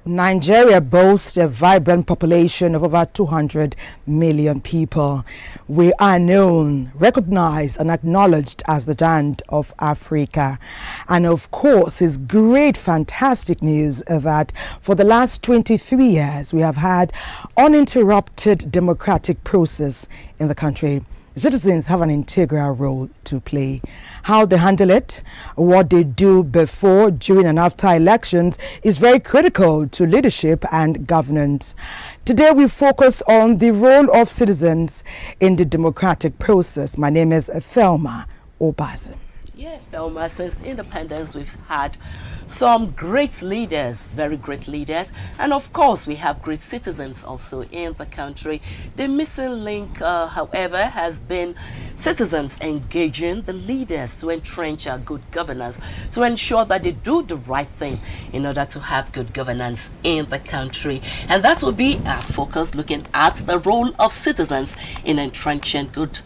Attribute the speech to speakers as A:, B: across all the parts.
A: Nigeria boasts a vibrant population of over 200 million people. We are known, recognized and acknowledged as the giant of Africa. And of course, it's great, fantastic news that for the last 23 years, we have had uninterrupted democratic process in the country. Citizens have an integral role to play. How they handle it, what they do before, during and after elections is very critical to leadership and governance. Today we focus on the role of citizens in the democratic process. My name is Thelma Obazim.
B: Yes, Thelma, since independence we've had some great leaders, very great leaders, and of course we have great citizens also in the country. The missing link, however, has been citizens engaging the leaders to entrench good governance, to ensure that they do the right thing in order to have good governance in the country. And that will be our focus, looking at the role of citizens in entrenching good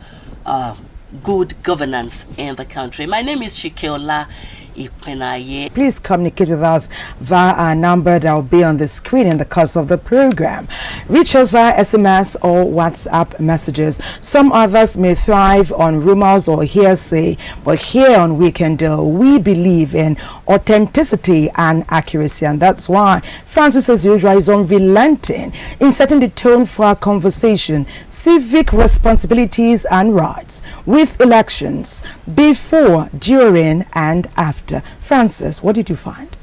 B: governance in the country. My name is Shikeola Ikpenaye.
A: Please communicate with us via our number that will be on the screen in the course of the program. Reach us via SMS or WhatsApp messages. Some others may thrive on rumors or hearsay, but here on Weekend Deal, we believe in authenticity and accuracy, and that's why Francis, as usual, is unrelenting in setting the tone for our conversation: civic responsibilities and rights with elections, before, during, and after. Francis, what did you find?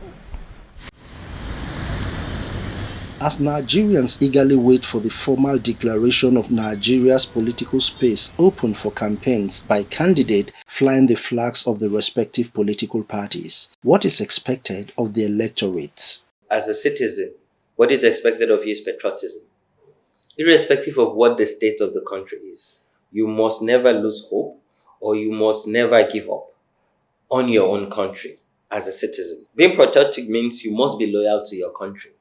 C: As Nigerians eagerly wait for the formal declaration of Nigeria's political space open for campaigns by candidates flying the flags of the respective political parties, what is expected of the electorate?
D: As a citizen, what is expected of you is patriotism. Irrespective of what the state of the country is, you must never lose hope, or you must never give up on your own country as a citizen. Being patriotic means you must be loyal to your country.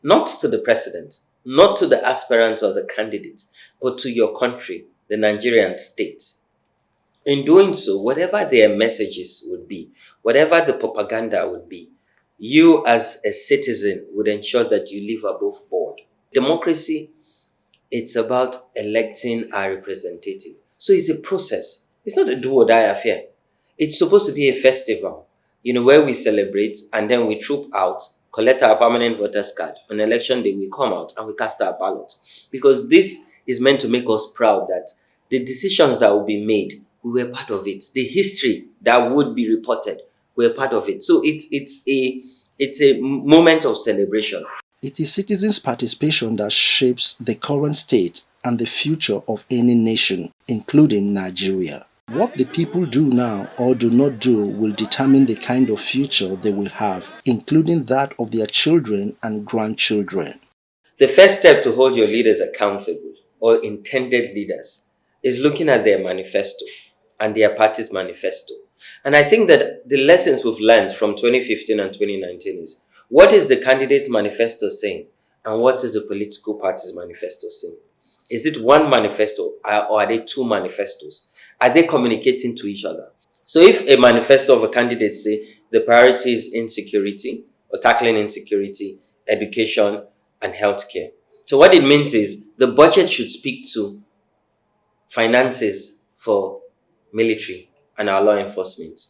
D: Not to the president, not to the aspirants or the candidates, but to your country, the Nigerian state. In doing so, whatever their messages would be, whatever the propaganda would be, you as a citizen would ensure that you live above board. Democracy, it's about electing our representative. So it's a process. It's not a do or die affair. It's supposed to be a festival, where we celebrate and then we troop out, collect our permanent voters card. On election day, we come out and we cast our ballot. Because this is meant to make us proud that the decisions that will be made, we were part of it. The history that would be reported, we were part of it. So it's a moment of celebration.
C: It is citizens' participation that shapes the current state and the future of any nation, including Nigeria. What the people do now or do not do will determine the kind of future they will have, including that of their children and grandchildren.
D: The first step to hold your leaders accountable, or intended leaders, is looking at their manifesto and their party's manifesto. And I think that the lessons we've learned from 2015 and 2019 is, what is the candidate's manifesto saying and what is the political party's manifesto saying? Is it one manifesto or are they two manifestos? Are they communicating to each other? So if a manifesto of a candidate say the priority is insecurity or tackling insecurity, education and healthcare. So what it means is the budget should speak to finances for military and our law enforcement.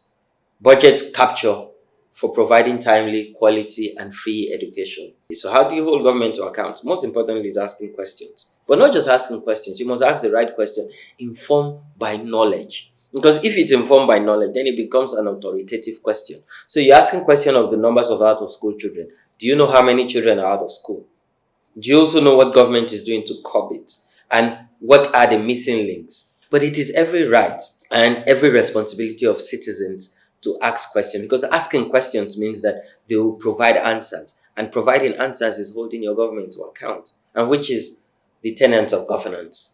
D: Budget capture for providing timely, quality and free education. So how do you hold government to account? Most importantly is asking questions. But not just asking questions, you must ask the right question, informed by knowledge. Because if it's informed by knowledge, then it becomes an authoritative question. So you're asking question of the numbers of out-of-school children. Do you know how many children are out of school? Do you also know what government is doing to curb it? And what are the missing links? But it is every right and every responsibility of citizens to ask questions, because asking questions means that they will provide answers. And providing answers is holding your government to account, and which is the tenet of governance.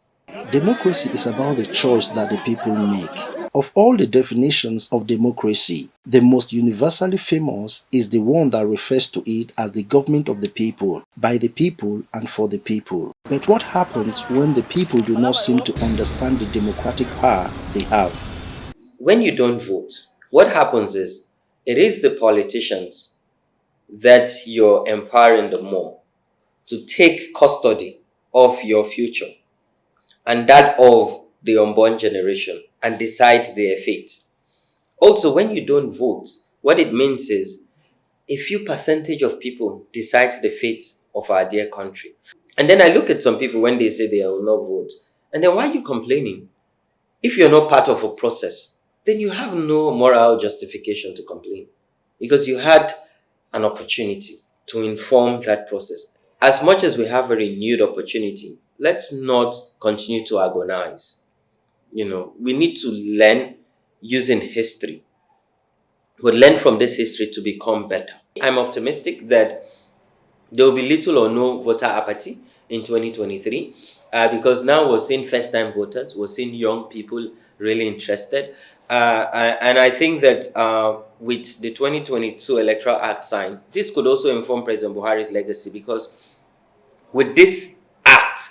C: Democracy is about the choice that the people make. Of all the definitions of democracy, the most universally famous is the one that refers to it as the government of the people, by the people and for the people. But what happens when the people do not seem to understand the democratic power they have?
D: When you don't vote, what happens is it is the politicians that you're empowering the more to take custody of your future and that of the unborn generation and decide their fate. Also, when you don't vote, what it means is a few percentage of people decides the fate of our dear country. And then I look at some people when they say they will not vote. And then why are you complaining? If you're not part of a process, then you have no moral justification to complain, because you had an opportunity to inform that process. As much as we have a renewed opportunity, let's not continue to agonize. We need to learn using history. We learn from this history to become better. I'm optimistic that there will be little or no voter apathy in 2023 because now we're seeing first-time voters, we're seeing young people really interested. And I think that with the 2022 Electoral Act signed, this could also inform President Buhari's legacy, because with this act,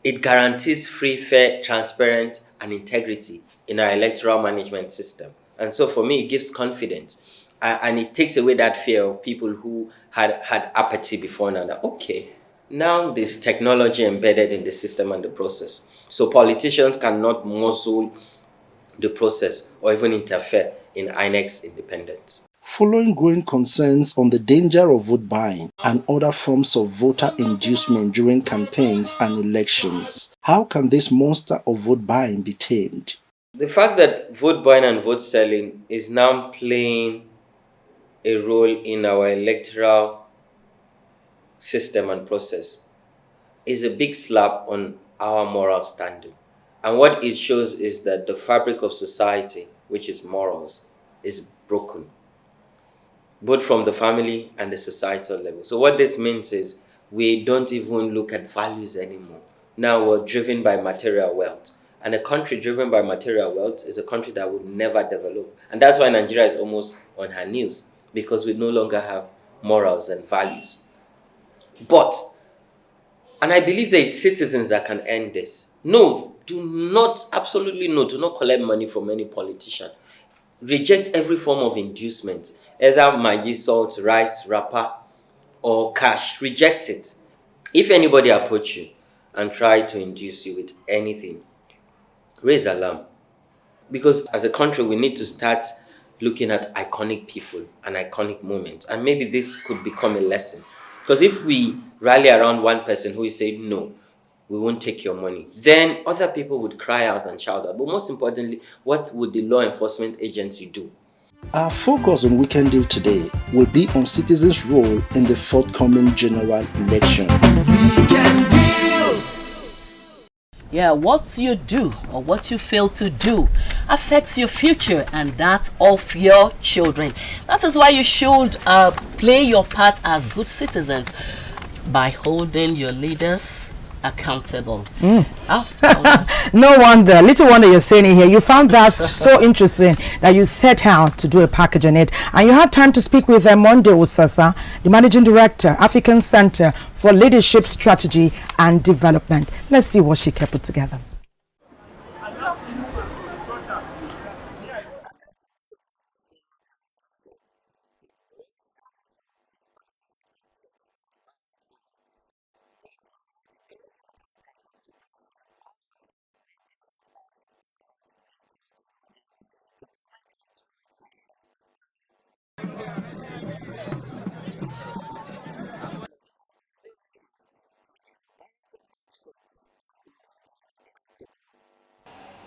D: it guarantees free, fair, transparent, and integrity in our electoral management system. And so for me, it gives confidence. And it takes away that fear of people who had apathy before now. That, okay, now there's technology embedded in the system and the process. So politicians cannot muzzle the process or even interfere in INEC's independence.
C: Following growing concerns on the danger of vote buying and other forms of voter inducement during campaigns and elections, how can this monster of vote buying be tamed?
D: The fact that vote buying and vote selling is now playing a role in our electoral system and process is a big slap on our moral standing. And what it shows is that the fabric of society, which is morals, is broken, both from the family and the societal level. So what this means is we don't even look at values anymore. Now we're driven by material wealth. And a country driven by material wealth is a country that would never develop. And that's why Nigeria is almost on her knees, because we no longer have morals and values. But, and I believe that it's citizens that can end this. No, absolutely no, do not collect money from any politician. Reject every form of inducement, either Maggi, salt, rice, wrapper, or cash. Reject it. If anybody approach you and try to induce you with anything, raise alarm. Because as a country, we need to start looking at iconic people and iconic moments. And maybe this could become a lesson. Because if we rally around one person who is saying, no, we won't take your money, then other people would cry out and shout out. But most importantly, what would the law enforcement agency do?
C: Our focus on Weekend Deal today will be on citizens' role in the forthcoming general election. Weekend Deal!
B: Yeah, what you do or what you fail to do affects your future and that of your children. That is why you should play your part as good citizens by holding your leaders accountable.
A: No wonder, little wonder you're saying it here. You found that so interesting that you set out to do a package on it, and you had time to speak with Monde Osasa, the Managing Director, African Center for Leadership Strategy and Development. Let's see what she kept put together.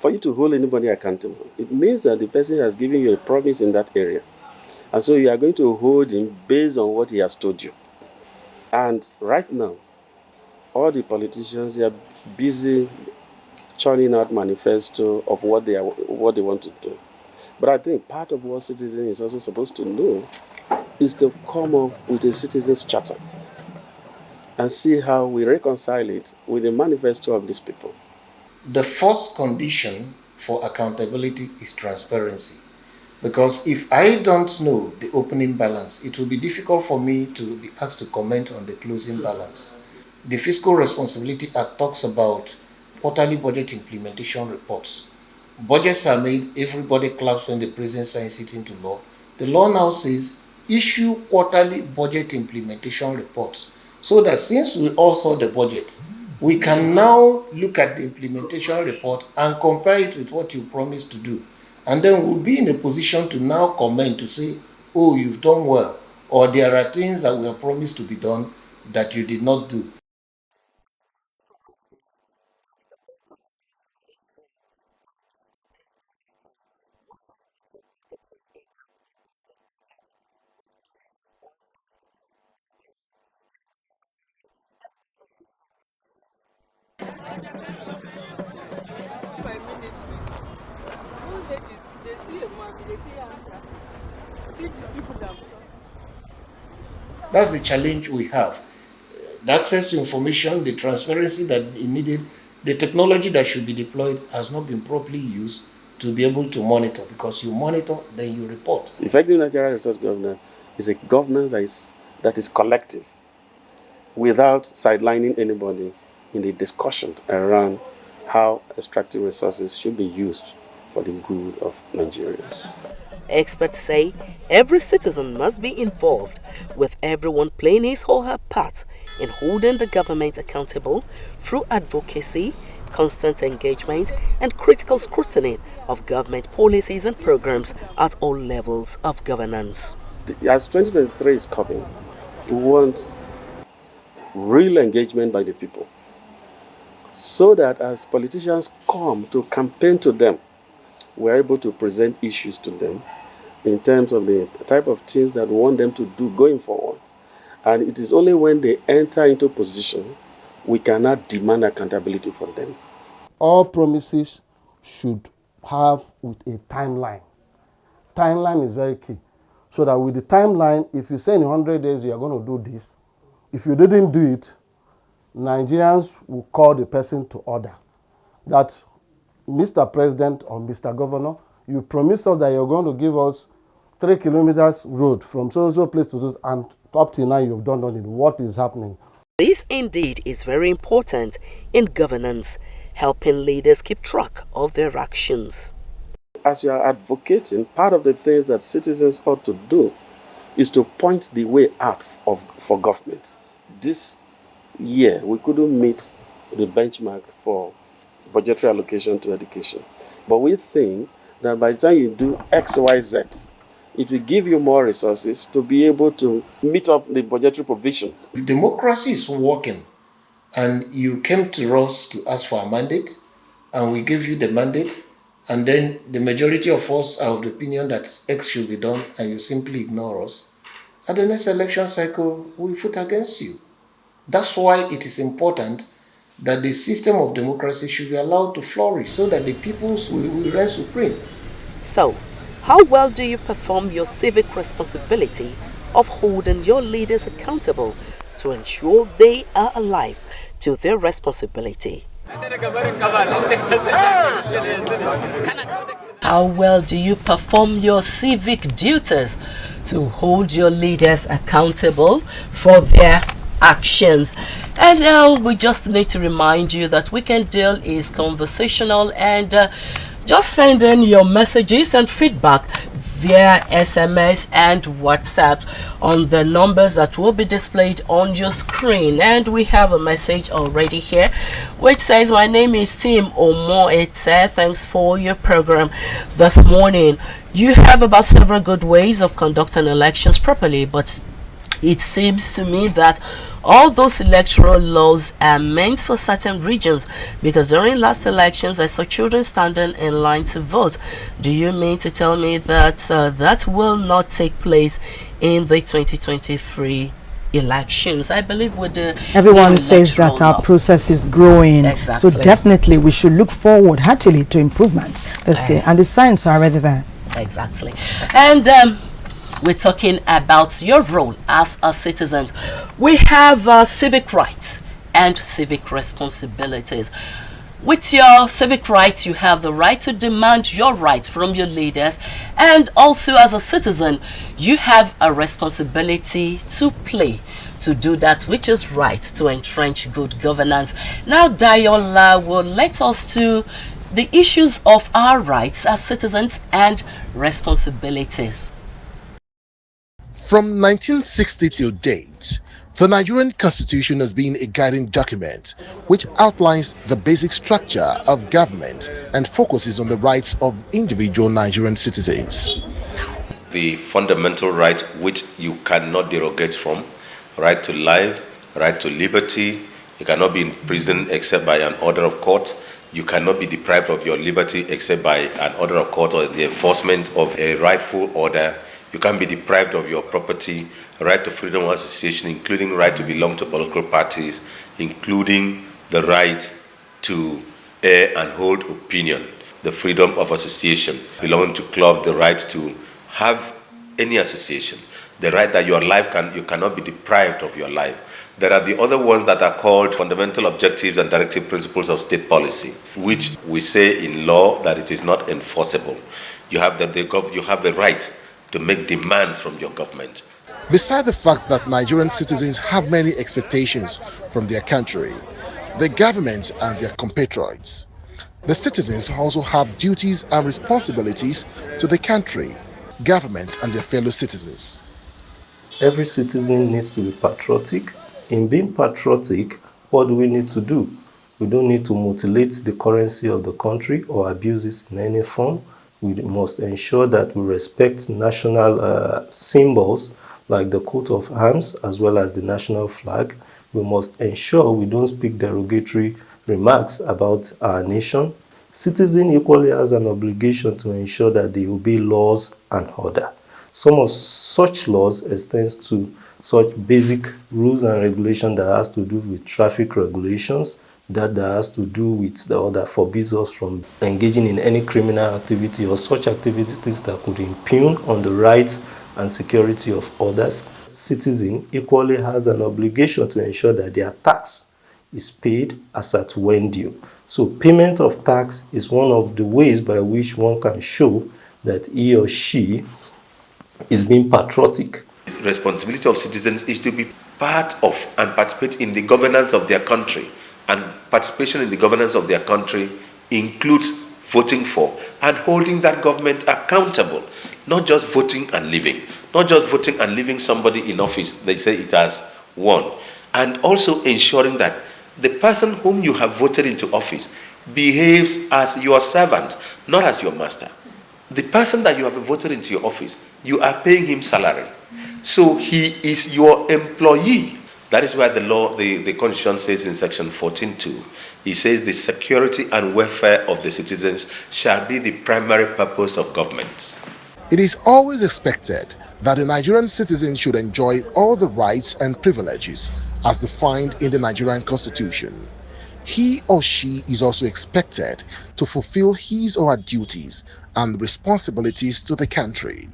E: For you to hold anybody accountable, it means that the person has given you a promise in that area. And so you are going to hold him based on what he has told you. And right now, all the politicians, they are busy churning out manifesto of what they want to do. But I think part of what citizen is also supposed to know is to come up with a citizen's charter and see how we reconcile it with the manifesto of these people.
F: The first condition for accountability is transparency. Because if I don't know the opening balance, it will be difficult for me to be asked to comment on the closing balance. The Fiscal Responsibility Act talks about quarterly budget implementation reports. Budgets are made, everybody claps when the president signs it into law. The law now says issue quarterly budget implementation reports, so that since we all saw the budget, we can now look at the implementation report and compare it with what you promised to do. And then we'll be in a position to now comment to say, oh, you've done well, or there are things that were promised to be done that you did not do. That's the challenge we have. The access to information, the transparency that is needed, the technology that should be deployed has not been properly used to be able to monitor, because you monitor, then you report.
E: Effective Nigerian resource governance is a governance that is collective, without sidelining anybody in the discussion around how extractive resources should be used for the good of Nigerians.
B: Experts say every citizen must be involved, with everyone playing his or her part in holding the government accountable through advocacy, constant engagement, and critical scrutiny of government policies and programs at all levels of governance.
E: As 2023 is coming, we want real engagement by the people, so that as politicians come to campaign to them, we're able to present issues to them in terms of the type of things that we want them to do going forward. And it is only when they enter into position we cannot demand accountability from them.
G: All promises should have with a timeline. Timeline is very key. So that with the timeline, if you say in 100 days you are going to do this, if you didn't do it, Nigerians will call the person to order. That Mr. President or Mr. Governor, you promised us that you're going to give us 3 kilometers road from so place to this, and up till now you've done nothing. What is happening?
B: This indeed is very important in governance, helping leaders keep track of their actions.
E: As you are advocating, part of the things that citizens ought to do is to point the way out for government. This year, we couldn't meet the benchmark for budgetary allocation to education. But we think that by the time you do X, Y, Z, it will give you more resources to be able to meet up the budgetary provision.
F: If democracy is working and you came to us to ask for a mandate and we gave you the mandate, and then the majority of us are of the opinion that X should be done and you simply ignore us, at the next election cycle, we vote against you. That's why it is important that the system of democracy should be allowed to flourish so that the peoples will reign supreme.
B: So, how well do you perform your civic responsibility of holding your leaders accountable to ensure they are alive to their responsibility? How well do you perform your civic duties to hold your leaders accountable for their actions? And now we just need to remind you that Weekend Deal is conversational, and just send in your messages and feedback via SMS and WhatsApp on the numbers that will be displayed on your screen. And we have a message already here which says, my name is Tim Omo. It says, thanks for your program this morning. You have about several good ways of conducting elections properly, but it seems to me that all those electoral laws are meant for certain regions, because during last elections I saw children standing in line to vote. Do you mean to tell me that that will not take place in the 2023 elections. I believe with the
A: everyone says that
B: electoral
A: our process is growing.
B: Exactly.
A: So definitely we should look forward heartily to improvement this year, and the signs are already there.
B: Exactly. And we're talking about your role as a citizen. We have civic rights and civic responsibilities. With your civic rights, you have the right to demand your rights from your leaders, and also as a citizen, you have a responsibility to play to do that which is right, to entrench good governance. Now, Dayola will let us to the issues of our rights as citizens and responsibilities.
H: From 1960 till date, the Nigerian Constitution has been a guiding document which outlines the basic structure of government and focuses on the rights of individual Nigerian citizens.
I: The fundamental right which you cannot derogate from, right to life, right to liberty. You cannot be in prison except by an order of court. You cannot be deprived of your liberty except by an order of court or the enforcement of a rightful order. You can't be deprived of your property, right to freedom of association, including right to belong to political parties, including the right to air and hold opinion, the freedom of association, belonging to club, the right to have any association, the right that your life you cannot be deprived of your life. There are the other ones that are called fundamental objectives and directive principles of state policy, which we say in law that it is not enforceable. You have a right to make demands from your government.
H: Beside the fact that Nigerian citizens have many expectations from their country, the government and their compatriots, the citizens also have duties and responsibilities to the country, government and their fellow citizens.
J: Every citizen needs to be patriotic. In being patriotic, what do we need to do? We don't need to mutilate the currency of the country or abuse it in any form. We must ensure that we respect national symbols like the coat of arms as well as the national flag. We must ensure we don't speak derogatory remarks about our nation. Citizen equally has an obligation to ensure that they obey laws and order. Some of such laws extends to such basic rules and regulations that has to do with traffic regulations, that has to do with the order forbids us from engaging in any criminal activity or such activities that could impugn on the rights and security of others. Citizen equally has an obligation to ensure that their tax is paid as at when due. So payment of tax is one of the ways by which one can show that he or she is being patriotic.
I: The responsibility of citizens is to be part of and participate in the governance of their country. And participation in the governance of their country includes voting for and holding that government accountable, not just voting and leaving, not just voting and leaving somebody in office, they say it has won, and also ensuring that the person whom you have voted into office behaves as your servant, not as your master. The person that you have voted into your office, you are paying him salary. So he is your employee. That is why the law, the Constitution says in section 14.2, it says the security and welfare of the citizens shall be the primary purpose of government.
H: It is always expected that the Nigerian citizen should enjoy all the rights and privileges as defined in the Nigerian Constitution. He or she is also expected to fulfill his or her duties and responsibilities to the country.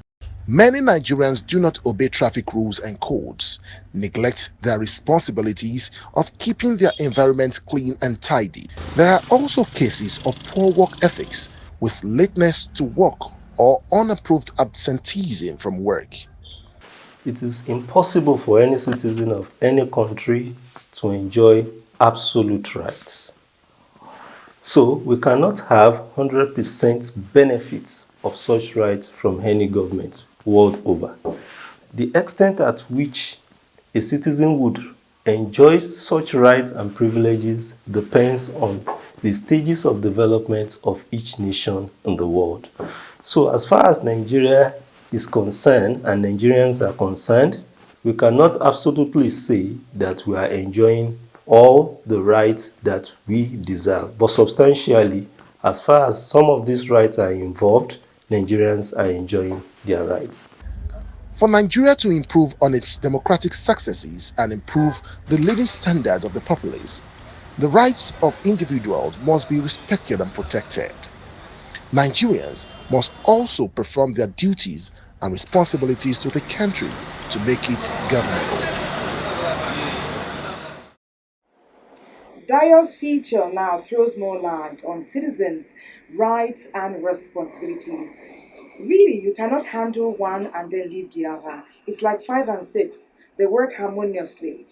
H: Many Nigerians do not obey traffic rules and codes, neglect their responsibilities of keeping their environment clean and tidy. There are also cases of poor work ethics with lateness to work or unapproved absenteeism from work.
J: It is impossible for any citizen of any country to enjoy absolute rights. So we cannot have 100% benefits of such rights from any government world over. The extent at which a citizen would enjoy such rights and privileges depends on the stages of development of each nation in the world. So as far as Nigeria is concerned and Nigerians are concerned, we cannot absolutely say that we are enjoying all the rights that we deserve. But substantially, as far as some of these rights are involved, Nigerians are enjoying their rights.
H: For Nigeria to improve on its democratic successes and improve the living standards of the populace, the rights of individuals must be respected and protected. Nigerians must also perform their duties and responsibilities to the country to make it governable.
A: Dio's feature now throws more light on citizens' rights and responsibilities. Really, you cannot handle one and then leave the other. It's like 5 and 6. They work harmoniously.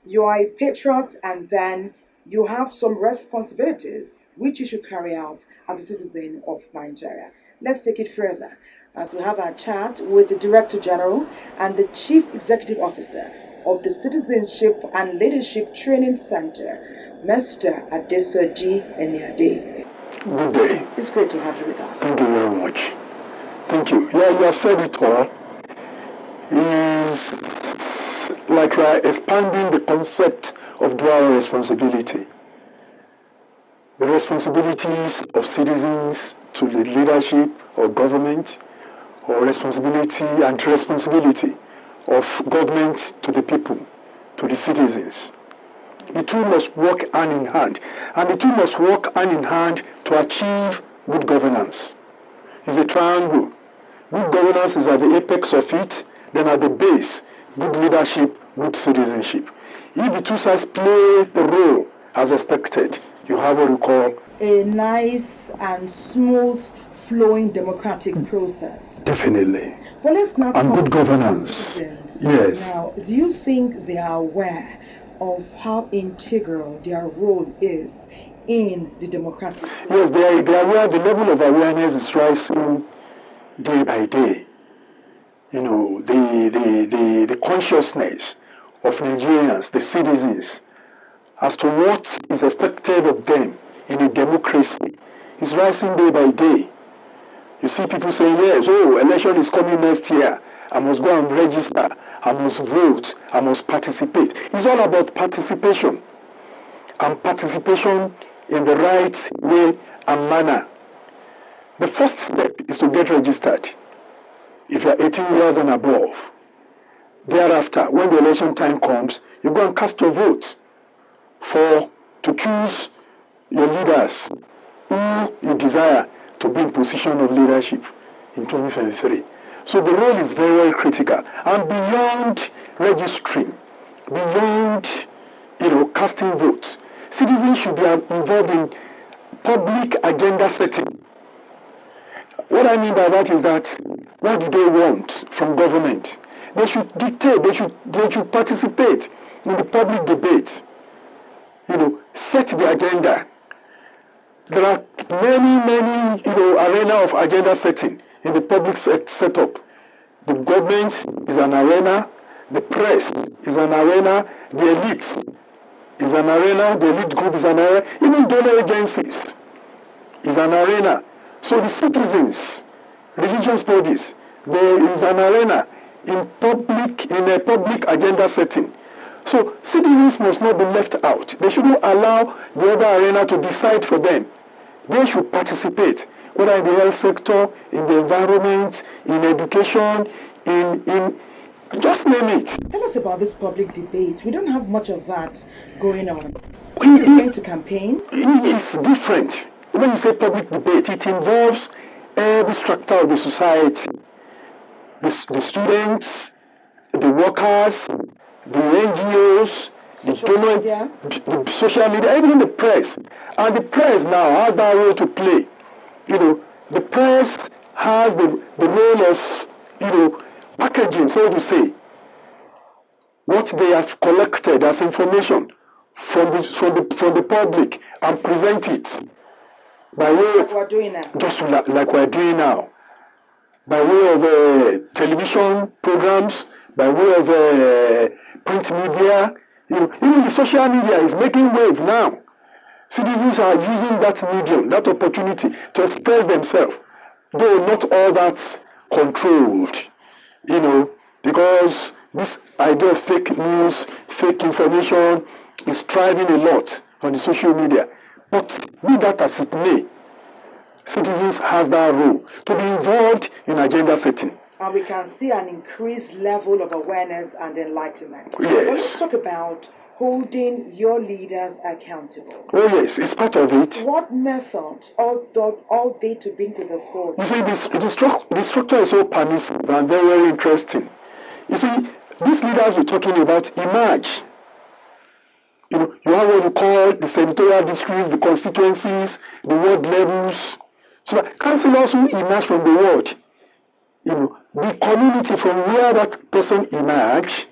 A: You are a patriot and then you have some responsibilities which you should carry out as a citizen of Nigeria. Let's take it further as we have our chat with the Director General and the Chief Executive Officer of the Citizenship and Leadership Training Center, Mr. Adesoji Eniade.
K: Good day.
A: It's great to have you with us.
K: Thank you very much. Thank you. Yeah, you have said it all. It's like we are expanding the concept of dual responsibility. The responsibilities of citizens to the leadership or government, or responsibility and responsibility of government to the people, to the citizens. The two must work hand in hand, and the two must work hand in hand to achieve good governance. It's a triangle. Good governance is at the apex of it, then at the base, good leadership, good citizenship. If the two sides play the role as expected, you have what we call
A: a nice and smooth flowing democratic process.
K: Definitely.
A: Well, let's now
K: and good governance. Yes.
A: Now, do you think they are aware of how integral their role is in the democratic process?
K: Yes, they are aware. The level of awareness is rising day by day. You know, the consciousness of Nigerians, the citizens, as to what is expected of them in a democracy is rising day by day. You see people saying, yes, election is coming next year. I must go and register. I must vote. I must participate. It's all about participation. And participation in the right way and manner. The first step is to get registered. If you are 18 years and above. Thereafter, when the election time comes, you go and cast your vote to choose your leaders who you desire to be in position of leadership in 2023. So the role is very, very critical. And beyond registering, beyond casting votes, citizens should be involved in public agenda setting. What I mean by that is that what do they want from government? They should dictate, they should participate in the public debate. Set the agenda. There are many, arena of agenda setting in the public setup. The government is an arena, the press is an arena, the elites is an arena, the elite group is an arena, even donor agencies is an arena. So the citizens, religious bodies, there is an arena in a public agenda setting. So citizens must not be left out. They shouldn't allow the other arena to decide for them. They should participate, whether in the health sector, in the environment, in education, in just name it.
A: Tell us about this public debate. We don't have much of that going on. Are you referring to campaigns?
K: It's different. When you say public debate, it involves every structure of the society. The students, the workers, the NGOs, the social media, even the press. And the press now has that role to play. The press has the role of, packaging, so to say, what they have collected as information from the public and present it by way of,
A: we're doing now.
K: Just like we're doing now, by way of television programs, by way of print media. Even the social media is making wave now. Citizens are using that medium, that opportunity to express themselves, though not all that's controlled, because this idea of fake news, fake information is thriving a lot on the social media. But be that as it may, citizens has that role to be involved in agenda setting.
A: And we can see an increased level of awareness and enlightenment.
K: Yes.
A: But let's talk about holding your leaders accountable.
K: Oh yes, it's part of it.
A: What methods all they to bring to the fore?
K: You see, the structure is so permissive and very, very interesting. You see, these leaders we're talking about emerge. You know, you have what you call the senatorial districts, the constituencies, the ward levels. So that councillors who emerge from the ward, you know, the community from where that person emerged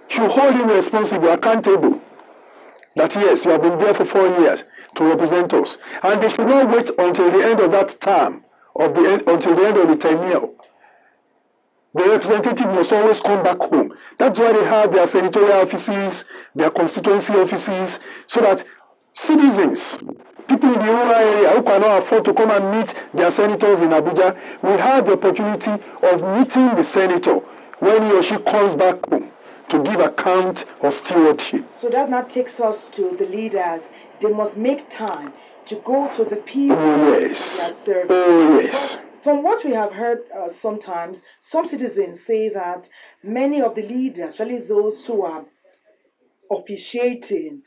K: should hold him responsible, accountable. That yes, you have been there for 4 years to represent us. And they should not wait until the end of that term, until the end of the tenure. The representative must always come back home. That's why they have their senatorial offices, their constituency offices, so that citizens, people in the rural area who cannot afford to come and meet their senators in Abuja, will have the opportunity of meeting the senator when he or she comes back home to give account of stewardship.
A: So that now takes us to the leaders. They must make time to go to the people
K: Oh yes.
A: they are serving.
K: Oh yes.
A: From what we have heard sometimes, some citizens say that many of the leaders, especially those who are officiating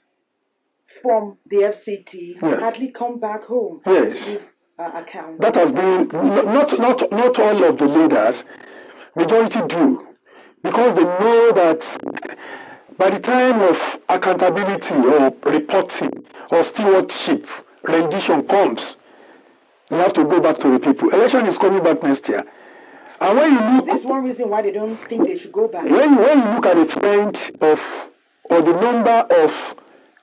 A: from the FCT, hardly come back home to give account.
K: That has been, not all of the leaders, majority do, because they know that by the time of accountability or reporting or stewardship rendition comes, you have to go back to the people. Election is coming back next year. And when you look...
A: This is one reason why they don't think they should go back.
K: When you look at the trend of, or the number of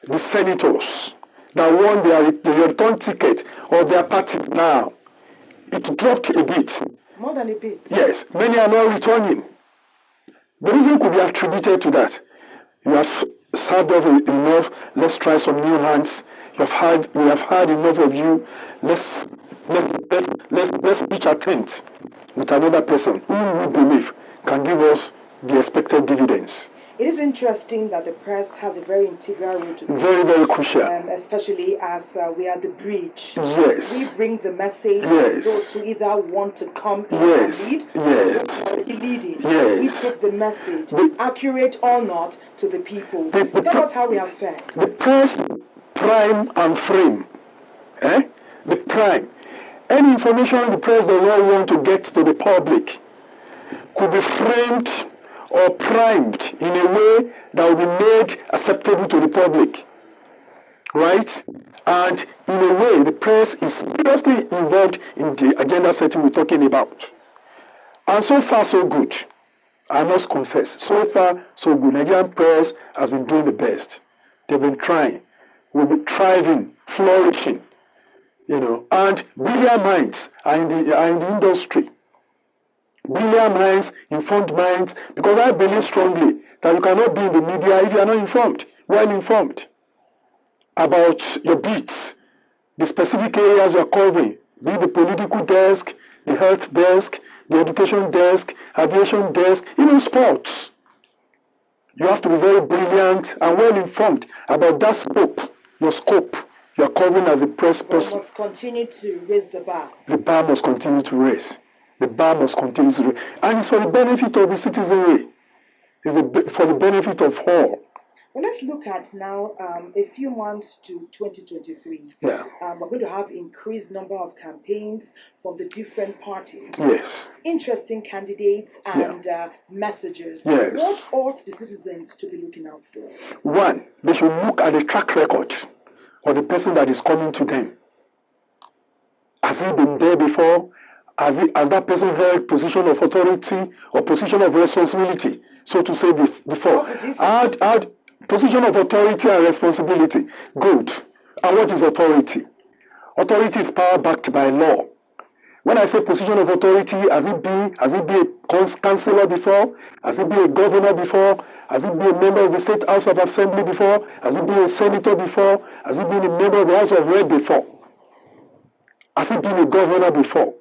K: the senators that won the return ticket of their parties now, it dropped a bit.
A: More than a bit.
K: Yes, many are not returning. The reason could be attributed to that. You have served off enough, let's try some new hands. We have had enough of you. Let's pitch a tent with another person who we believe can give us the expected dividends.
A: It is interesting that the press has a very integral role to play.
K: Very, very crucial.
A: Especially as we are the bridge.
K: Yes.
A: We bring the message to those who either want to come in and lead, or those who are already leading. We take the message, accurate or not, to the people. Tell us how we have fared.
K: The press prime and frame. The prime. Any information the press does not want to get to the public could be framed or primed in a way that will be made acceptable to the public. Right? And in a way, the press is seriously involved in the agenda setting we're talking about. And so far, so good. I must confess, so far, so good. Nigerian press has been doing the best. They've been trying. We've been thriving, flourishing. And brilliant minds are in the industry. Brilliant minds, informed minds, because I believe strongly that you cannot be in the media if you are not informed, well informed about your beats, the specific areas you are covering, be it the political desk, the health desk, the education desk, aviation desk, even sports. You have to be very brilliant and well informed about that scope, your scope. You are covering as a press person.
A: We must continue to raise the bar.
K: The bar must continue to raise. The bar must continue to raise. And it's for the benefit of the citizenry. It's for the benefit of all.
A: Well, let's look at now a few months to 2023.
K: Yeah.
A: We're going to have increased number of campaigns from the different parties.
K: Yes.
A: Interesting candidates and messages.
K: Yes.
A: What ought the citizens to be looking out for?
K: One, they should look at the track record of the person that is coming to them. Has he been there before? Has that person held position of authority or position of responsibility, so to say, before? Add position of authority and responsibility. Good. And what is authority? Authority is power backed by law. When I say position of authority, has it been a councillor before? Has it been a governor before? Has it been a member of the State House of Assembly before? Has it been a senator before? Has it been a member of the House of Rep before? Has it been a governor before?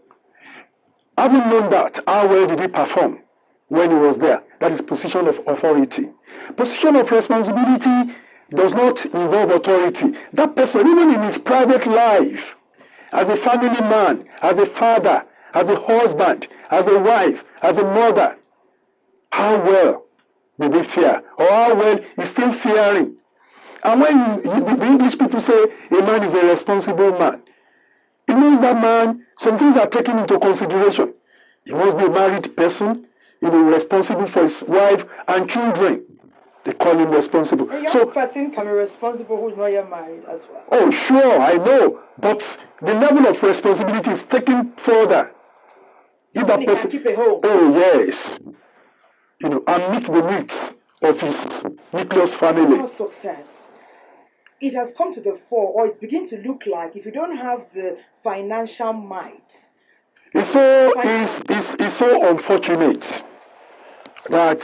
K: Having known that, how well did he perform when he was there? That is position of authority. Position of responsibility does not involve authority. That person, even in his private life, as a family man, as a father, as a husband, as a wife, as a mother, how well did they fare? Or how well is still faring? And when the English people say a man is a responsible man, it means that man, some things are taken into consideration. He must be a married person, responsible for his wife and children. They call him responsible.
A: A young person can be responsible who's not yet married as well.
K: Oh, sure, I know. But the level of responsibility is taken further. If that person
A: can keep a home.
K: Oh, yes. And meet the needs of his nucleus family.
A: Success. It has come to the fore, or it's beginning to look like, if you don't have the financial might.
K: It's so unfortunate that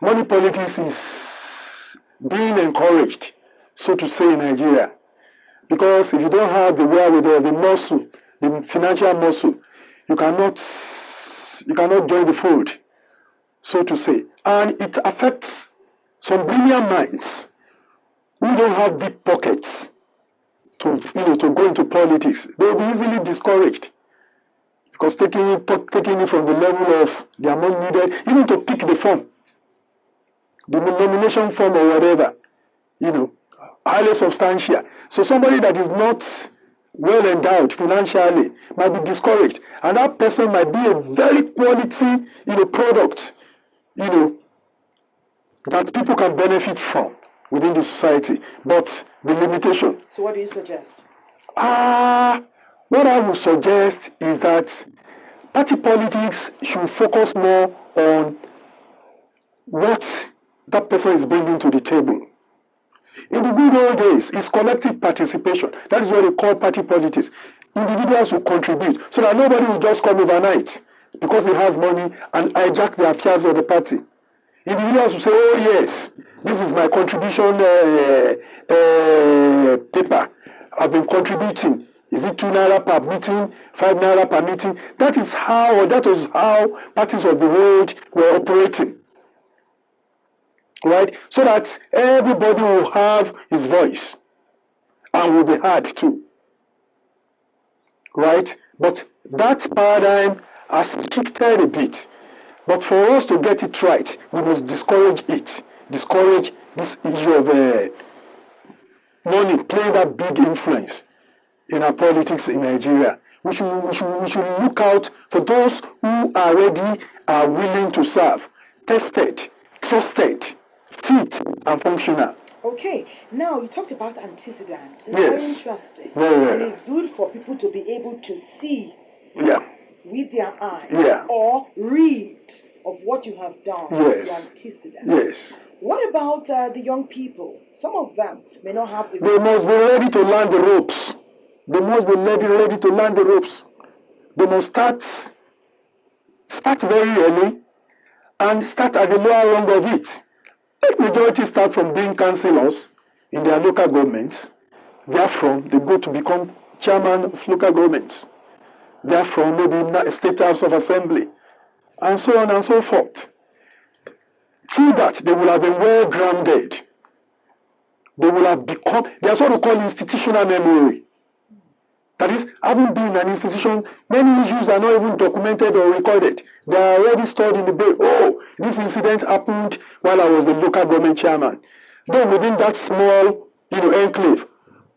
K: money politics is being encouraged, so to say, in Nigeria. Because if you don't have the wherewithal, the muscle, the financial muscle, you cannot join the fold, so to say. And it affects some brilliant minds who don't have deep pockets to go into politics. They'll be easily discouraged. Because taking it from the level of the amount needed, even to pick the form, the nomination form or whatever, highly substantial. So somebody that is not well endowed financially might be discouraged. And that person might be a very quality, product, that people can benefit from within the society. But the limitation.
A: So what do you suggest?
K: What I would suggest is that party politics should focus more on what that person is bringing to the table. In the good old days, it's collective participation. That is what they call party politics. Individuals will contribute so that nobody will just come overnight because he has money and hijack the affairs of the party. Individuals will say, oh yes, this is my contribution paper. I've been contributing. Is it 2 naira per meeting, 5 naira per meeting? That was how parties of the world were operating. Right? So that everybody will have his voice and will be heard too. Right? But that paradigm has shifted a bit. But for us to get it right, we must discourage it. Discourage this issue of money playing that big influence in our politics in Nigeria. We should look out for those who are ready, are willing to serve, tested, trusted, fit, and functional.
A: Okay, now you talked about antecedents. It's
K: Yes.
A: very interesting.
K: Very well.
A: And it's good for people to be able to see with their eyes or read of what you have done.
K: Yes.
A: The antecedents.
K: Yes.
A: What about the young people? Some of them may not have.
K: They must be ready to learn the ropes. They must be ready to learn the ropes. They must start very early and start at the lower rung of it. Let majority start from being councillors in their local governments. Therefrom, they go to become chairman of local governments. Therefrom, maybe state house of assembly, and so on and so forth. Through that, they will have been well grounded. They will have become, there's what we call institutional memory. That is, having been in an institution, many issues are not even documented or recorded. They are already stored in the brain. Oh, this incident happened while I was the local government chairman. Though within that small, enclave.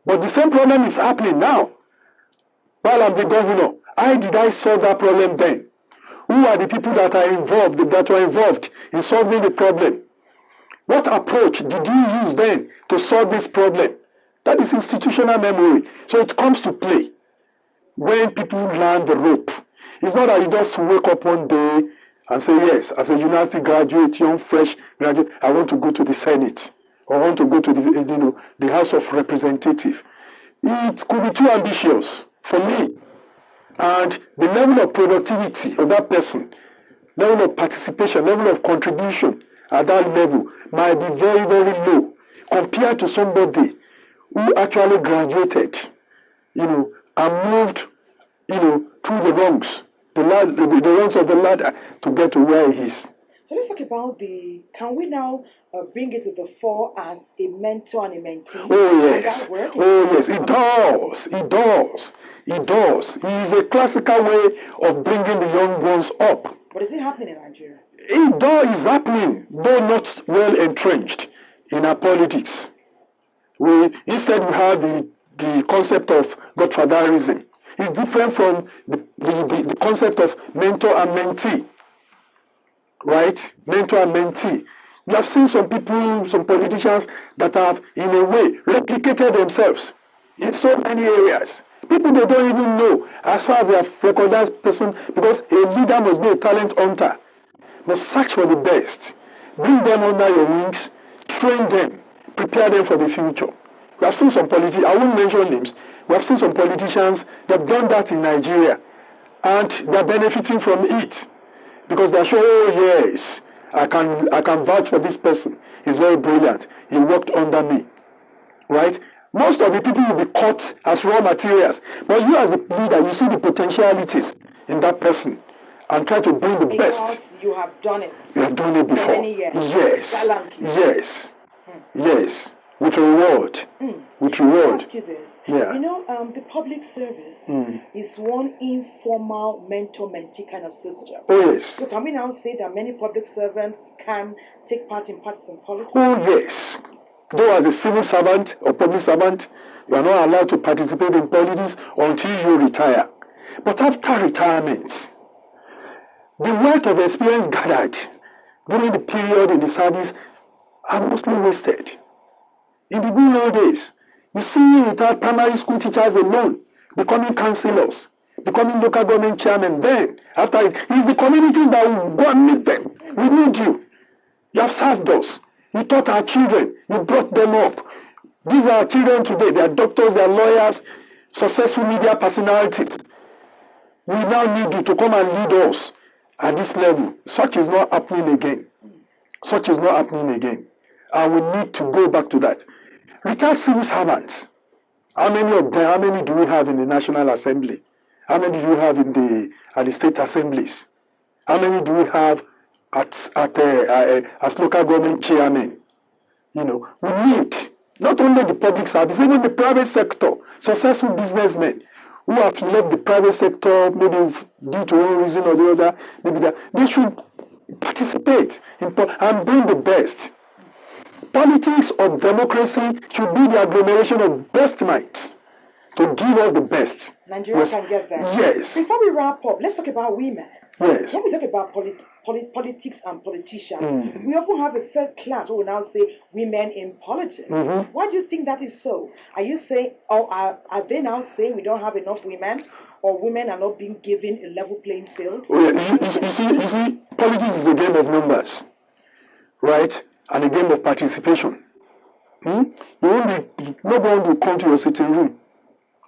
K: But the same problem is happening now. While I'm the governor, how did I solve that problem then? Who are the people that were involved in solving the problem? What approach did you use then to solve this problem? That is institutional memory. So it comes to play when people learn the rope. It's not that you just wake up one day and say, yes, as a university graduate, young, fresh graduate, I want to go to the Senate or I want to go to the House of Representatives. It could be too ambitious for me. And the level of productivity of that person, level of participation, level of contribution at that level might be very, very low compared to somebody who actually graduated, and moved, through the rungs, the rungs of the ladder to get to where he is.
A: So let's talk about can we now bring it to the fore as a mentor and a mentee?
K: Oh, yes. Oh, yes, it does. It does. It does. It is a classical way of bringing the young ones up.
A: But is it happening in Nigeria?
K: It does is happening, though not well entrenched in our politics. Instead we have the concept of godfatherism. It's different from the concept of mentor and mentee. Right? Mentor and mentee. You have seen some people, some politicians that have, in a way, replicated themselves in so many areas. People they don't even know as far as they have recognized person, because a leader must be a talent hunter. Must search for the best. Bring them under your wings, train them, prepare them for the future. We have seen some politicians, I won't mention names, we have seen some politicians that have done that in Nigeria, and they're benefiting from it. Because they're sure, oh yes, I can vouch for this person. He's very brilliant. He worked under me. Right? Most of the people will be caught as raw materials. But you as a leader, you see the potentialities in that person and try to bring the best.
A: Because you have done it.
K: You have done it before.
A: For many years.
K: Yes.
A: Gallantly.
K: Yes. Yes. With reward. With reward.
A: Let me ask you this.
K: Yeah.
A: You know, the public service is one informal mentor-mentee kind of system.
K: Oh, yes.
A: So can we now say that many public servants can take part in partisan politics?
K: Oh, yes. Though as a civil servant or public servant, you are not allowed to participate in politics until you retire. But after retirement, the wealth of experience gathered during the period in the service are mostly wasted. In the good old days, you see retired primary school teachers alone becoming councillors, becoming local government chairmen. Then, after it's the communities that will go and meet them. We need you. You have served us. You taught our children. You brought them up. These are our children today. They are doctors, they are lawyers, successful media personalities. We now need you to come and lead us at this level. Such is not happening again. Such is not happening again. And we need to go back to that. Retired civil servants. How many of them? How many do we have in the National Assembly? How many do we have at the state assemblies? How many do we have as local government chairmen? You know, we need not only the public service, even the private sector, successful businessmen who have left the private sector, maybe due to one reason or the other, maybe that they should participate and bring the best. Politics or democracy should be the agglomeration of best minds to give us the best.
A: Nigeria can get that.
K: Yes.
A: Before we wrap up, let's talk about women.
K: Yes.
A: When we talk about politics and politicians, we often have a third class who will now say women in politics. Why do you think that is so? Are you saying, or are they now saying we don't have enough women, or women are not being given a level playing field?
K: Oh, yeah. You see, politics is a game of numbers, right? And a game of participation. Nobody will come to your sitting room,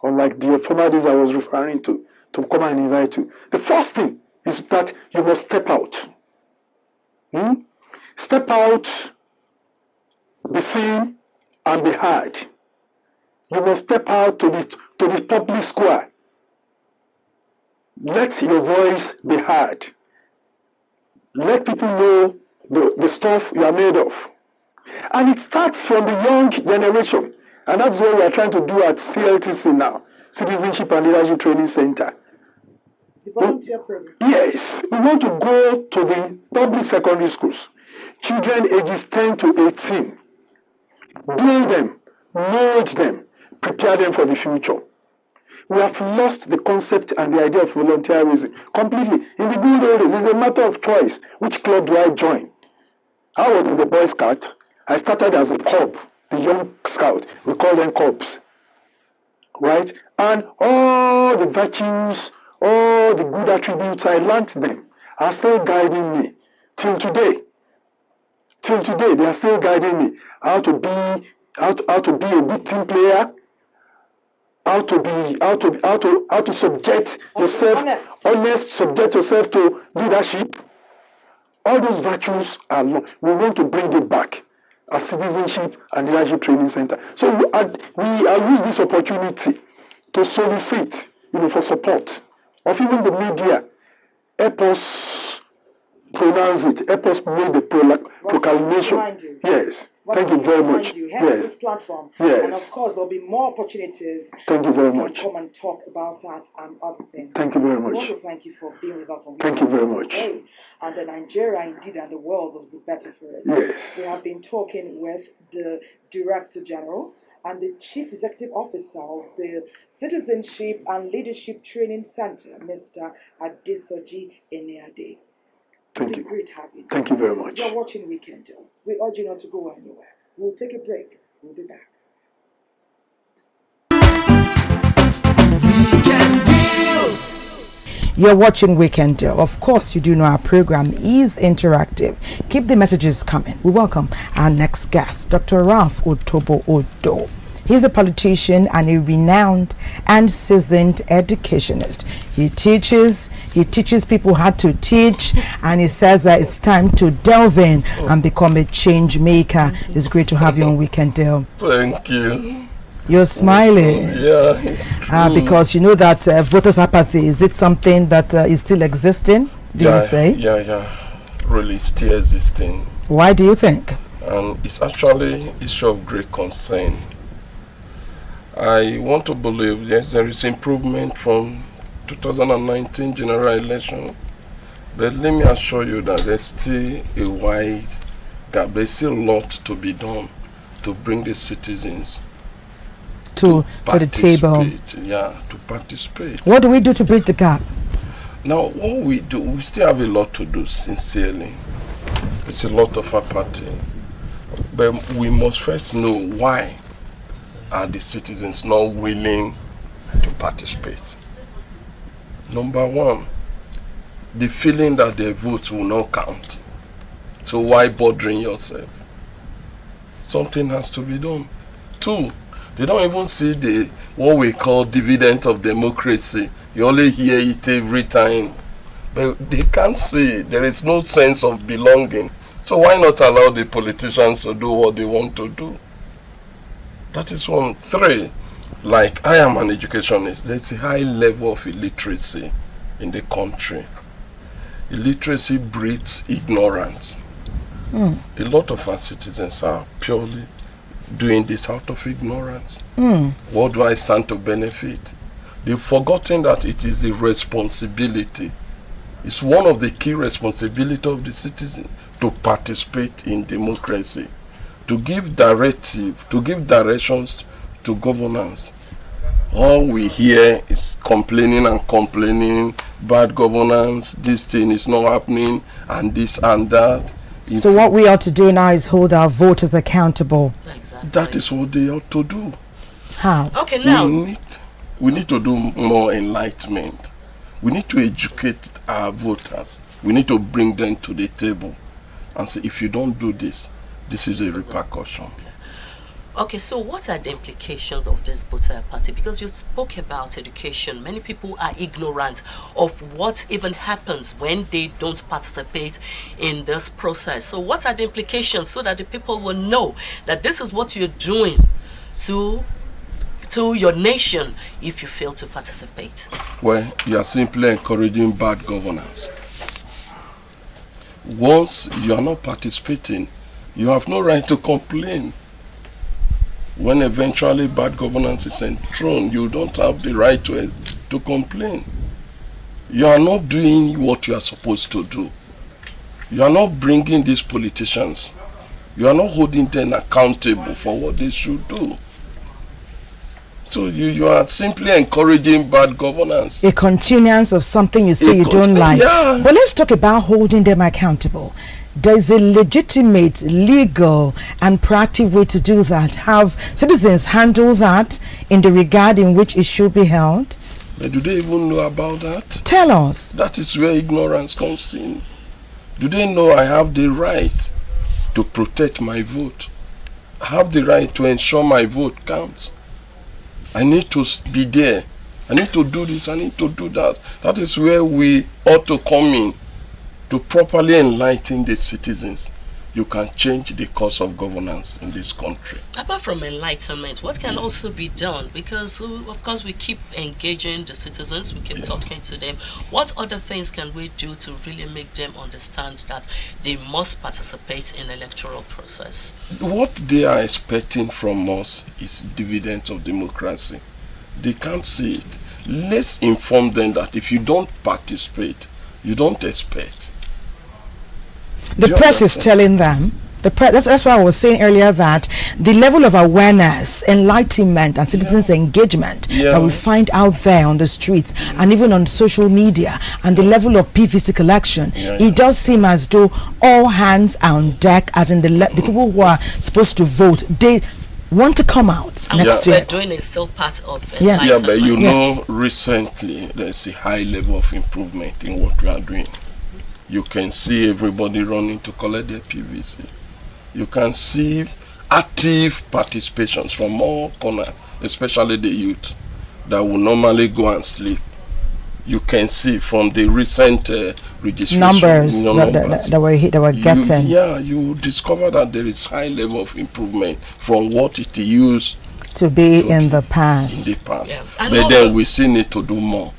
K: unlike the former days I was referring to come and invite you. The first thing is that you must step out. Step out, be seen, and be heard. You must step out to the public square. Let your voice be heard. Let people know the stuff you are made of. And it starts from the young generation. And that's what we are trying to do at CLTC now, Citizenship and Leadership Training Center.
A: The volunteer program.
K: Yes. We want to go to the public secondary schools. Children ages 10 to 18. Build them, mold them, prepare them for the future. We have lost the concept and the idea of volunteerism completely. In the good old days, it's a matter of choice. Which club do I join? I was in the Boy Scout. I started as a cub, the young scout. We call them cubs. Right? And all the virtues, all the good attributes, I learnt them are still guiding me till today. Till today, they are still guiding me how to be a good team player, how to subject yourself, honest, subject yourself to leadership. All those virtues are long. We want to bring it back as Citizenship and Leadership Training Center. So we use this opportunity to solicit, for support of even the media. Help us pronounce it. Help us make the proclamation. Yes. Thank you very much.
A: Yes. This platform.
K: Yes.
A: And of course, there'll be more opportunities.
K: Thank you very much.
A: Come and talk about that and other things.
K: Thank you very much.
A: I want to thank you for being with us.
K: Thank you very much.
A: Today. And the Nigeria, indeed, and the world was the better for it.
K: Yes.
A: We have been talking with the Director General and the Chief Executive Officer of the Citizenship and Leadership Training Center, Mr. Adesoji Eneade.
K: Thank you.
A: Great having you.
K: Thank you very much.
A: You're watching Weekend Deal. We urge you not to go anywhere. We'll take a break. We'll be back. Weekend Deal. You're watching Weekend Deal. Of course, you do know our program is interactive. Keep the messages coming. We welcome our next guest, Dr. Ralph Otobo Odo. He's a politician and a renowned and seasoned educationist. He teaches people how to teach, and he says that it's time to delve in and become a change maker. It's great to have you on Weekend Deal.
L: Thank you.
A: You're smiling.
L: Yeah, it's true.
A: Because you know that voters' apathy, is it something that is still existing? Do you say?
L: Yeah. Really still existing.
A: Why do you think?
L: And it's actually an issue of great concern. I want to believe, yes, there is improvement from 2019 general election, but let me assure you that there's still a wide gap. There's still a lot to be done to bring the citizens
A: to the table.
L: Yeah, to participate.
A: What do we do to bridge the gap?
L: Now, what we do, we still have a lot to do, sincerely. It's a lot of apathy. But we must first know why are the citizens not willing to participate. Number one, the feeling that their votes will not count. So why bothering yourself? Something has to be done. Two, they don't even see what we call dividend of democracy. You only hear it every time. But they can't see. There is no sense of belonging. So why not allow the politicians to do what they want to do? That is one. Three, like I am an educationist, there's a high level of illiteracy in the country. Illiteracy breeds ignorance. A lot of our citizens are purely doing this out of ignorance. What do I stand to benefit? They've forgotten that it is a responsibility. It's one of the key responsibilities of the citizen to participate in democracy, to give directions to governance. All we hear is complaining and complaining, bad governance, this thing is not happening, and this and that.
A: So what we ought to do now is hold our voters accountable.
B: Exactly.
L: That is what they ought to do.
A: How?
B: Okay, now.
L: We need to do more enlightenment. We need to educate our voters. We need to bring them to the table and say, if you don't do this, this is a repercussion.
B: Okay, so what are the implications of this voter party? Because you spoke about education. Many people are ignorant of what even happens when they don't participate in this process. So what are the implications so that the people will know that this is what you're doing to your nation if you fail to participate?
L: Well, you are simply encouraging bad governance. Once you are not participating, you have no right to complain. When eventually bad governance is enthroned, you don't have the right to complain. You are not doing what you are supposed to do. You are not bringing these politicians. You are not holding them accountable for what they should do. So you are simply encouraging bad governance.
A: A continuance of something you say you don't like.
L: Yeah.
A: But let's talk about holding them accountable. There's a legitimate, legal, and proactive way to do that. Have citizens handle that in the regard in which it should be held?
L: But do they even know about that?
A: Tell us.
L: That is where ignorance comes in. Do they know I have the right to protect my vote? I have the right to ensure my vote counts. I need to be there. I need to do this, I need to do that. That is where we ought to come in to properly enlighten the citizens. you can change the course of governance in this country.
B: Apart from enlightenment, what can also be done? Because, of course, we keep engaging the citizens, we keep talking to them. What other things can we do to really make them understand that they must participate in the electoral process?
L: What they are expecting from us is dividends of democracy. They can't see it. Let's inform them that if you don't participate, you don't expect.
A: The press is telling them, that's why I was saying earlier that the level of awareness, enlightenment, and citizens' engagement that we find out there on the streets and even on social media, and the level of PVC collection, it does seem as though all hands are on deck, as in the people who are supposed to vote, they want to come out next year.
B: What we're doing is still part of it.
L: Yeah, but you know, recently there's a high level of improvement in what we are doing. You can see everybody running to collect their PVC. You can see active participations from all corners, especially the youth that will normally go and sleep. You can see from the recent registration
A: numbers that we're getting.
L: You discover that there is high level of improvement from what it used
A: to be in the past.
L: Yeah. But then we still need to do more.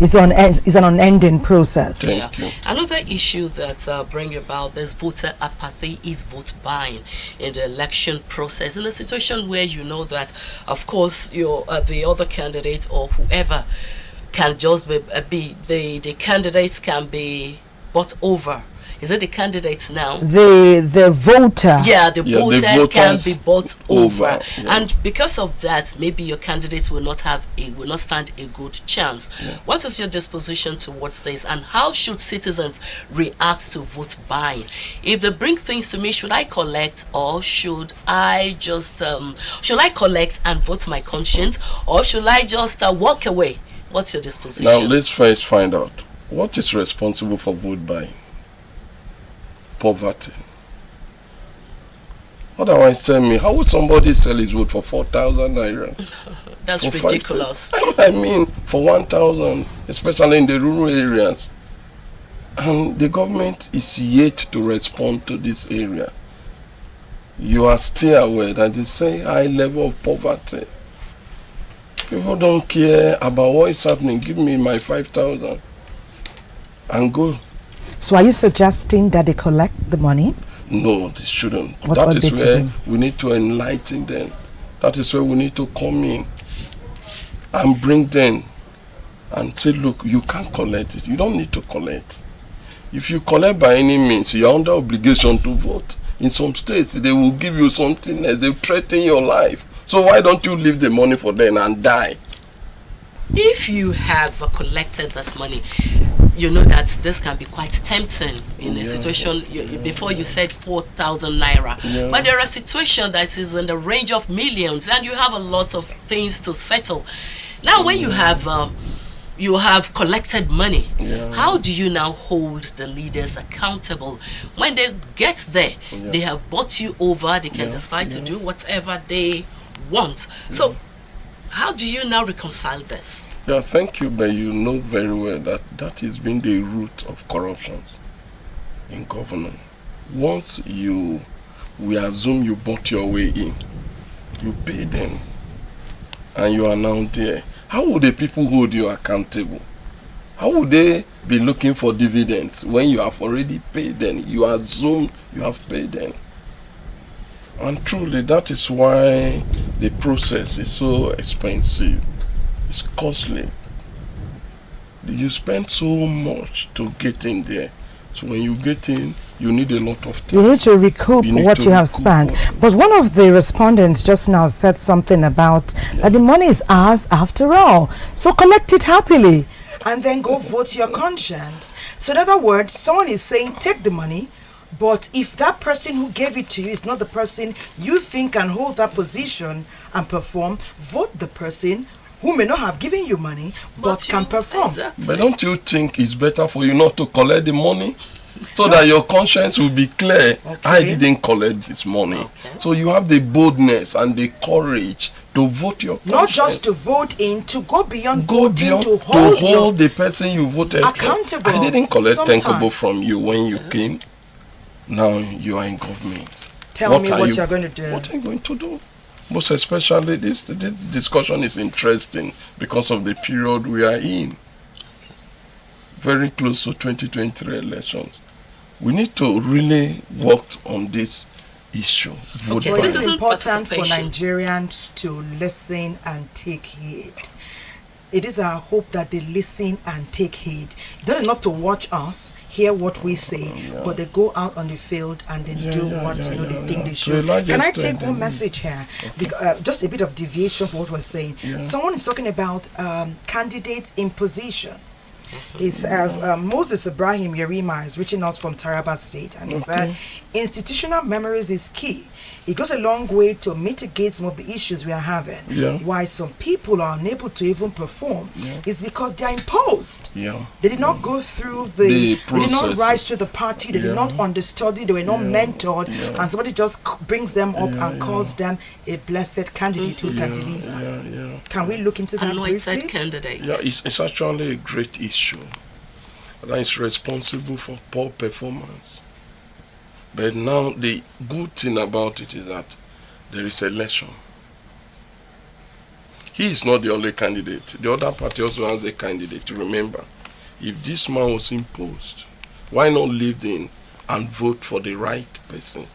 A: It's an unending process.
L: Thank you.
B: Another issue that bring about this voter apathy is vote buying in the election process. In a situation where you know that, of course, the other candidate or whoever can just be the candidates can be bought over. Is it the candidates now?
A: The voter.
B: Yeah, the voters can be bought over.
L: Yeah.
B: And because of that, maybe your candidates will not stand a good chance.
L: Yeah.
B: What is your disposition towards this, and how should citizens react to vote buying? If they bring things to me, should I collect, or should I just should I collect and vote my conscience, or should I just walk away? What's your disposition?
L: Now let's first find out what is responsible for vote buying. Poverty. Otherwise, tell me, how would somebody sell his vote for 4,000 naira?
B: That's ridiculous.
L: I mean, for 1,000, especially in the rural areas. And the government is yet to respond to this area. You are still aware that they say high level of poverty. People don't care about what is happening. Give me my 5,000 and go.
A: So are you suggesting that they collect the money?
L: No, they shouldn't.
A: What
L: That is where we need to enlighten them. That is where we need to come in and bring them and say, look, you can't collect it. You don't need to collect. If you collect by any means, you are under obligation to vote. In some states, they will give you something else. They will threaten your life. So why don't you leave the money for them and die?
B: If you have collected this money, you know that this can be quite tempting in a situation. Before you said 4,000 naira, but there are situations that is in the range of millions, and you have a lot of things to settle. Now, when you have collected money, how do you now hold the leaders accountable? When they get there, they have bought you over, they can decide to do whatever they want. So how do you now reconcile this?
L: Yeah, thank you, but you know very well that that has been the root of corruption in governance. Once we assume you bought your way in, you pay them, and you are now there. How would the people hold you accountable? How would they be looking for dividends when you have already paid them? You assume you have paid them. And truly, that is why the process is so expensive. It's costly. You spend so much to get in there. So when you get in, you need a lot of time.
A: You need to recoup what you have spent. But one of the respondents just now said something about that the money is ours after all. So collect it happily and then go vote your conscience. So in other words, someone is saying take the money, but if that person who gave it to you is not the person you think can hold that position and perform, vote the person who may not have given you money but can perform.
B: Exactly.
L: But don't you think it's better for you not to collect the money so that your conscience will be clear? I didn't collect this money. So you have the boldness and the courage to vote your conscience.
A: Not just to vote in, to go beyond voting, to hold
L: the person you voted
A: accountable.
L: for. I didn't collect 10 kobo from you when you came. Now you are in government.
A: Tell me what you're going to do.
L: What are you going to do? Most especially, this discussion is interesting because of the period we are in. Very close to 2023 elections. We need to really work on this issue.
A: Okay, so it is important for Nigerians to listen and take heed. It is our hope that they listen and take heed. It's not enough to watch us, hear what we say, but they go out on the field and then do what they think they should. Can I take one message here? Because, just a bit of deviation from what we're saying. Someone is talking about candidates in position. It's Moses Ibrahim Yerima is reaching out from Taraba State, and he said institutional memories is key. It goes a long way to mitigate some of the issues we are having. Why some people are unable to even perform is because they are imposed. They did not go through the process. They did not rise to the party. They did not understudy. They were not mentored, and somebody just brings them up and calls them a blessed candidate who can deliver. Can we look into that briefly?
B: Candidate.
L: Yeah, it's actually a great issue. That is responsible for poor performance. But now the good thing about it is that there is election. He is not the only candidate. The other party also has a candidate. Remember, if this man was imposed, why not leave in and vote for the right person?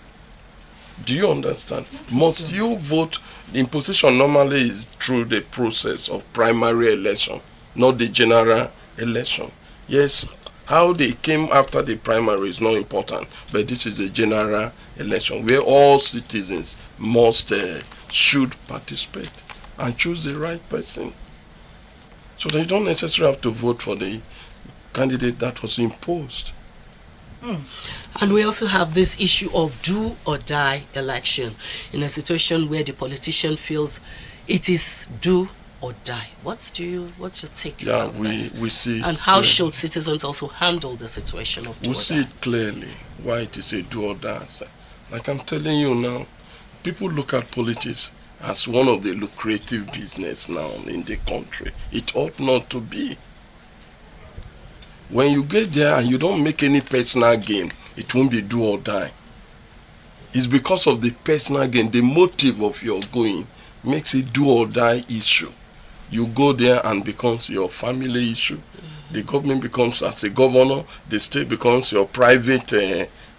L: Do you understand? Must you vote? The imposition normally is through the process of primary election, not the general election. Yes, how they came after the primary is not important, but this is a general election where all citizens should participate and choose the right person. So they don't necessarily have to vote for the candidate that was imposed.
B: And we also have this issue of do or die election in a situation where the politician feels it is do or die. What's your take on this?
L: We see.
B: And how should citizens also handle the situation of do or die?
L: We see it clearly why it is a do or die. Like I'm telling you now, people look at politics as one of the lucrative business now in the country. It ought not to be. When you get there and you don't make any personal gain, it won't be do or die. It's because of the personal gain, the motive of your going makes it do or die issue. You go there and becomes your family issue. The government becomes, as a governor, the state becomes your private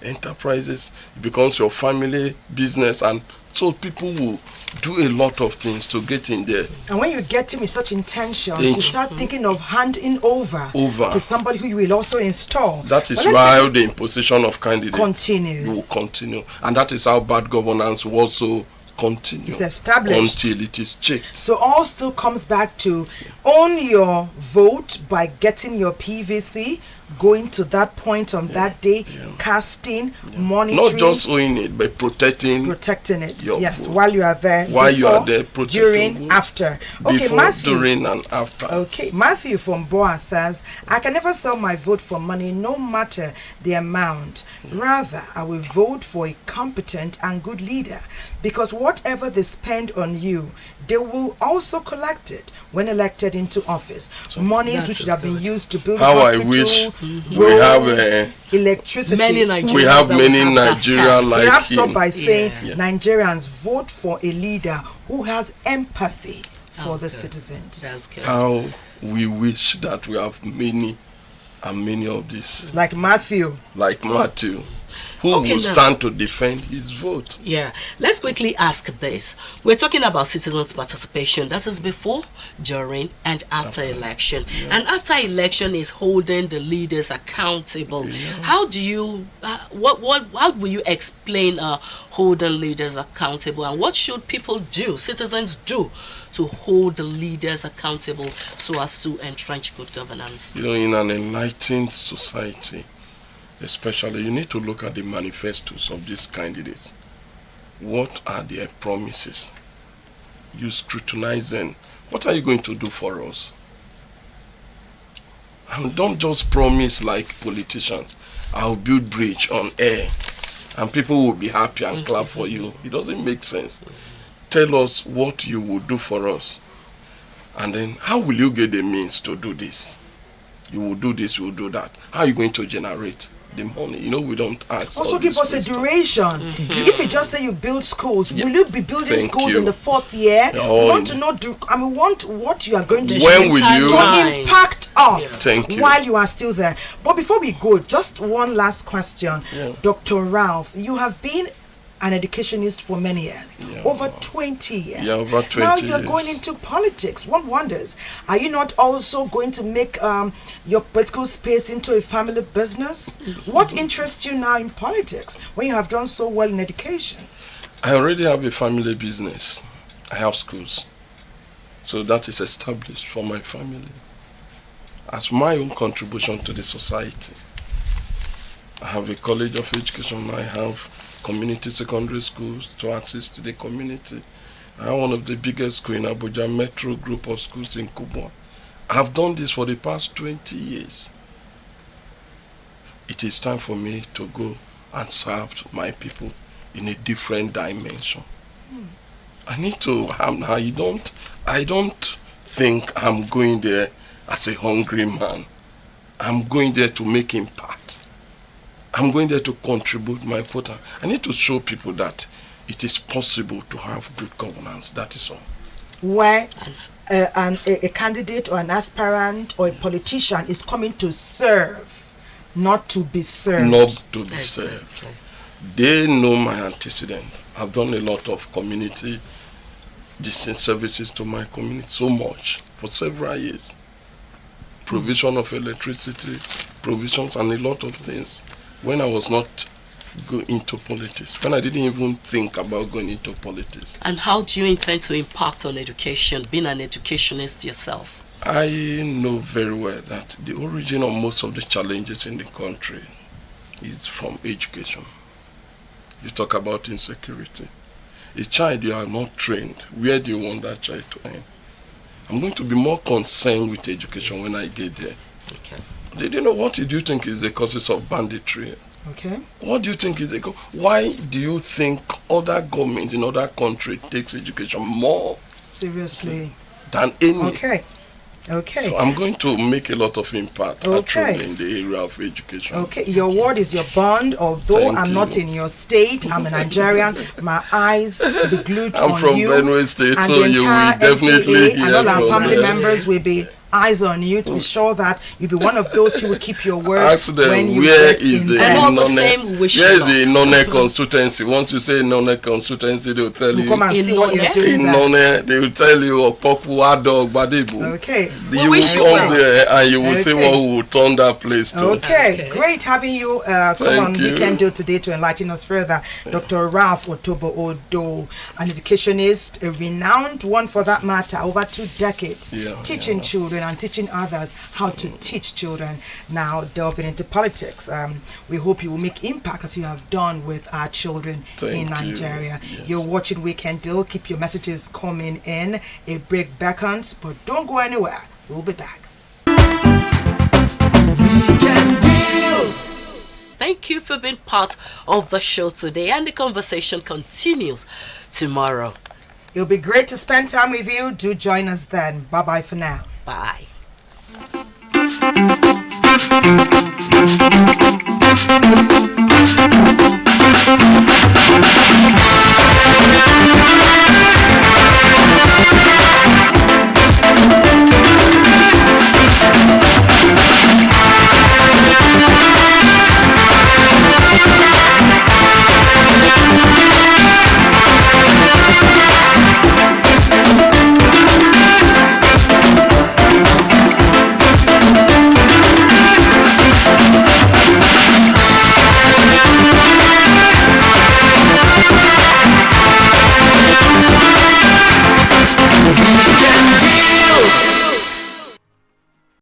L: enterprises, it becomes your family business, and so people will do a lot of things to get in there.
A: And when you get him with such intentions, you start thinking of handing over to somebody who you will also install.
L: That is why the imposition of candidates
A: continues.
L: Will continue. And that is how bad governance will also continue.
A: It's established.
L: Until it is checked.
A: So all still comes back to own your vote by getting your PVC, going to that point on that day, casting, monitoring.
L: Not just owning it, but protecting
A: it. Yes,
L: vote.
A: While you are there.
L: While you are there,
A: during,
L: vote.
A: After. Okay,
L: before,
A: Matthew.
L: During, and after.
A: Okay, Matthew from Boa says, I can never sell my vote for money, no matter the amount. Rather, I will vote for a competent and good leader, because whatever they spend on you, they will also collect it when elected into office. Monies which should have been used to build hospital,
L: I wish
A: roads,
L: we have
A: electricity.
B: Many Nigerians
L: we have many Nigerians like him.
A: Perhaps up by saying Nigerians vote for a leader who has empathy for the citizens.
B: That's good.
L: How we wish that we have many and many of this.
A: Like Matthew.
L: Who will stand to defend his vote.
B: Yeah. Let's quickly ask this. We're talking about citizens' participation. That is before, during, and after election. Yeah. And after election is holding the leaders accountable. Yeah. How do you, how will you explain holding leaders accountable? And what should people do, citizens do, to hold the leaders accountable so as to entrench good governance?
L: You know, in an enlightened society, especially, you need to look at the manifestos of these candidates. What are their promises? You scrutinize them. What are you going to do for us? And don't just promise like politicians, I'll build bridge on air and people will be happy and clap for you. It doesn't make sense. Tell us what you will do for us. And then how will you get the means to do this? You will do this, you will do that. How are you going to generate? the money. We don't ask.
A: Also give us a duration. If you just say you build schools, will you be building schools in the 4th year? We want to know, we want what you are going to do to impact us while you are still there. But before we go, just one last question. Dr. Ralph, you have been an educationist for many years, over 20 years.
L: Yeah, over 20
A: now
L: years.
A: you're going into politics. One wonders, are you not also going to make your political space into a family business? What interests you now in politics when you have done so well in education?
L: I already have a family business. I have schools. So that is established for my family as my own contribution to the society. I have a college of education. I have community secondary schools to assist the community. I have one of the biggest schools in Abuja, metro group of schools in Kubwa. I have done this for the past 20 years. It is time for me to go and serve my people in a different dimension. I need to, I don't think I'm going there as a hungry man. I'm going there to make impact. I'm going there to contribute my quota. I need to show people that it is possible to have good governance. That is all.
A: Where a candidate or an aspirant or a politician is coming to serve, not to be served.
L: Not to be served. They know my antecedent. I've done a lot of community services to my community, so much, for several years. Provision of electricity, provisions, and a lot of things. When I was not going into politics, when I didn't even think about going into politics.
B: And how do you intend to impact on education, being an educationist yourself?
L: I know very well that the origin of most of the challenges in the country is from education. You talk about insecurity. A child you are not trained, where do you want that child to end? I'm going to be more concerned with education when I get there.
B: Okay.
L: Did you know what do you think is the causes of banditry?
A: Okay.
L: What do you think is the why do you think other governments in other countries takes education more
A: seriously
L: than any?
A: Okay. Okay.
L: So I'm going to make a lot of impact actually in the area of education.
A: Okay. Your word is your bond. Although I'm not in your state, I'm a Nigerian. My eyes will be glued on you.
L: I'm from Benue State,
A: and
L: so you will definitely
A: hear and all our family members will be eyes on you to be sure that you'll be one of those who will keep your word.
L: Ask them
A: when you
L: where
A: get
L: is
A: in
L: the Nonne constituency. Once you say Nonne constituency, they will tell you.
A: Come and see what you're doing.
L: Nonne, they will tell you Opoku Dog Badibu.
A: Okay.
L: You will come there and you will see what will turn that place to.
A: Okay. Great having you come on Weekend Deal today to enlighten us further. Dr. Ralph Otobo Odo, an educationist, a renowned one for that matter, over 2 decades, teaching children and teaching others how to teach children. Now delving into politics. We hope you will make impact as you have done with our children in Nigeria. You're watching Weekend Deal. Keep your messages coming in. A break beckons, but don't go anywhere. We'll be back.
B: Weekend Deal. Thank you for being part of the show today, and the conversation continues tomorrow.
A: It'll be great to spend time with you. Do join us then. Bye-bye for now.
B: Bye.